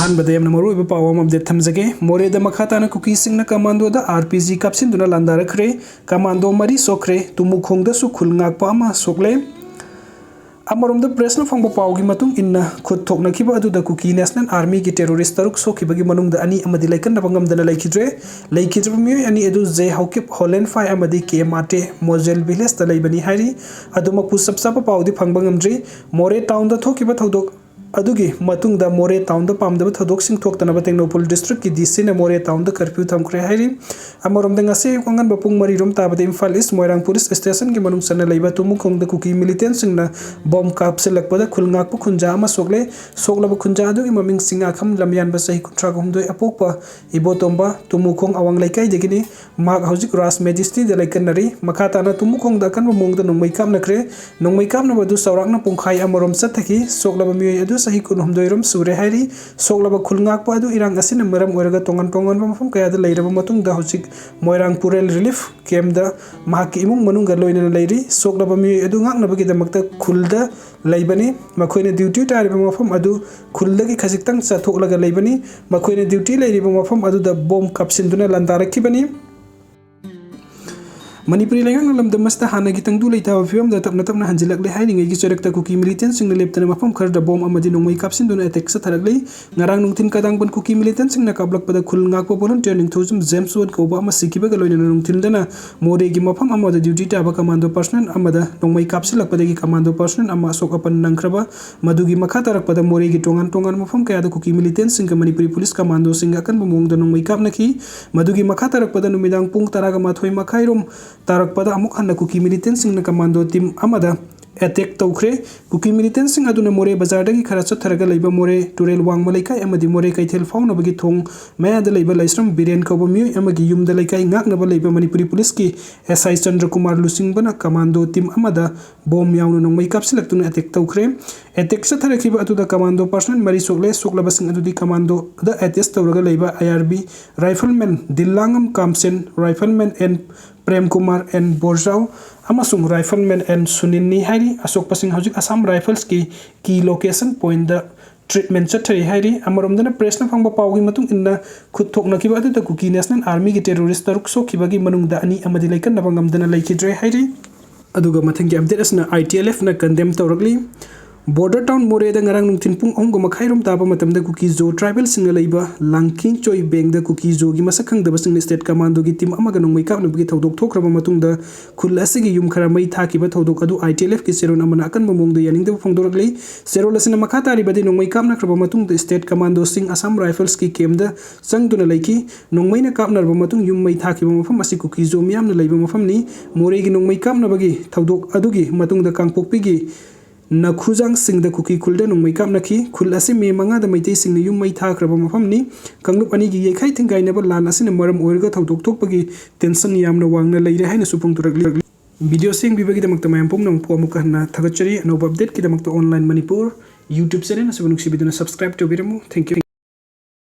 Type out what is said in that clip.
अहनबद Yemen मरुइब पाव अम update थमजगे मोरेदा मखाताना cookie सिंगना commando दा RPG कापसिनदुना लांदारखरे commando मरी सोखरे तुमुखोंगदसु खुलंगाकपा अमा सोखले अमरोमदा प्रेसना फंगबा पावगी मतुंग इन्ना खुद थोकनखिबा अदुदा कुकी नेशनल आर्मी की टेररिस्ट तरुक सोखिबगी मनुंगदा अनि अमदि लाइकनबा ngamdana लाइखिद्रे मियोय अनि एदु जे हौकिप होलैंड फाइ अमदि के माटे मोजेल विलेज दा लैबनी हाइरि अदुमकु सबसाबा पावदी फंगबा ngamdri मोरे टाउन दा थोकिबा थौदोक अदुगी मतुंगदा मोरे टाउन दा पामदबा थौदोकसिंग थोक्तनबा टेक्नोपोल डिस्ट्रिक्ट की डीसी ने मोरे टाउन दा curfew थमख्रे हाइरि अमरोमदा ngase kongan ba pung mari rom tabade imphal is moirang police station की मनुंग सना लैबा तुमुखोंग दा कुकी मिलिटेंट सिंगना बॉम्ब कापसे लगपदा खुलंगाक प खुंजा अमा सोगले सोगलब खुंजा अदुगी ममिंग सिंगा खम लमयान बा सही कुट्रा गुमदोय अपोकपा इबोतोंबा तुमुखोंग अवंग लैकाई देगिनी माग हौजिक रास मेजिस्ट्री दा लैकनरी मखाताना तुमुखोंग दा कन मोंग दा नोंमै काम नखरे नोंमै काम न बदु सौराकना पुंखाई अमरोम सथकी सोगलब मियोय अदु सही कुनहमदोयरम सुरे हाइरि सोगलब खुलंगाक प अदु इरांग असिन मरम ओरगा तोंगन तोंगन मफम कया दा लैरबा मतुंग दा हौजिक मोइरांग पुरेल रिलीफ कैम्प दा माकी इमुंग मनुंग लोइना लैरि सोगलब मियोय अदु ngaknabagi damakta khulda laibani makoina duty tariba mafam adu khuldagi khajiktang chatholaga laibani makoina duty lairiba mafam adu da bomb kapsinduna landarakibani manipuri lengang lam damasta hana gi tangdu leita fiam da tapna tapna hanjilak le haini ngai gi chorekta kuki militant sing leptana mafam khar da bomb amadi nongmai kapsin dun attack sa tharak le ngarang nungtin kadang ban kuki militant sing na kablak pada khulngak pa volunteer ning thojum james word ko ba ma sikiba ga loina nungtin dana more gi mafam amada duty ta ba commando personnel amada nongmai kapsilak pada gi commando personnel ama sok apan nangkraba madugi makha tarak pada more gi tongan tongan mafam kaya da kuki militant sing ka manipuri police commando sing akan bumong da nongmai kap nakhi madugi makha tarak pada numidang pung taraga mathoi makhairom तारक पदा अमुक हन्ना Kuki militant सिंगना commando team अमदा attack तौख्रे Kuki militant सिंग अदुना मोरे बाजारदगी खरा चथरगा लैबा मोरे टुरेल वांगमा लैकाय अमदि मोरे कैथेल फाउनबगी थोंग मयादा लैबा लाइस्रम बिरेन कौबा मियोय अमगी युमदा लैकाय ngaknaba लैबा मणिपुरी पुलिस की एसआई चंद्र कुमार लुसिंगबना कमांडो टीम अमदा बॉम्ब यावनो नोंमै कापसिलक्तुना अटैक तौख्रे अटैक चथरखिबा अदुदा कमांडो पर्सनल मरी सोगले सोगलबा सिंग अदुदी कमांडो दा अटैच तौरगा लैबा IRB rifleman Dillangam Kamsen rifleman N Prem Kumar N Borjao अमसुंग राइफलमैन एन सुनिन्नी हाइरि अशोक पसिंग हौजिक असम राइफल्स की लोकेशन पॉइंट द ट्रीटमेंट चथरी हाइरि अमरोमदना प्रेसना फंगबा पावगी मतुंग इन्ना खुद थोकनखिबा अदुदा कुकी नेशनल आर्मी की टेररिस्ट तरुक सोखिबगी मनुंगदा अनि अमदि लैकनबा ngamdana लैखिद्रे हाइरि अदुगा मथंगी अपडेट असना ITLF ना कंडेम तौरकली बॉर्डर टाउन मोरेदा ngarang nungtin pung ong makhairom taba matamda kuki zo tribal singa leiba langking choi beng da kuki zo gi masakhang da basing state commando gi team amaga nongmai kap nubgi thodok thokraba matungda khul asigi yum khara mai thakiba thodok adu ITLF ki seron amana akan mamong da yaning da phongdorklei serol asina makha tari badi nongmai kap na khraba matung da state commando sing assam rifles ki kem da changduna leiki nongmai na kap narba matung yum mai thakiba mafam asi kuki zo miam na leiba mafam ni more gi nongmai kap na bagi thodok adugi matung da kangpokpi gi नखुजांग सिंग द कुकी खुलदा नोंमै काप नखि खुल असे मे मंगा द मैते सिंग युम मै थाख्रबा मफमनि कंगलुप अनि गी येखाइ थिंगाइनबा लान असिन मरम ओरगा थौदोक थोकपगी टेंशन यामना वांगना लैरे हाइना सुपुंग तुरकली वीडियो सिंग बिबगी दमकत मयम पुम नंग पोमुक हना थगचरी अनोब अपडेट की दमकत ऑनलाइन मणिपुर YouTube चैनल सबनुक्सी बिदुना सब्सक्राइब तोबिरमु थैंक यू।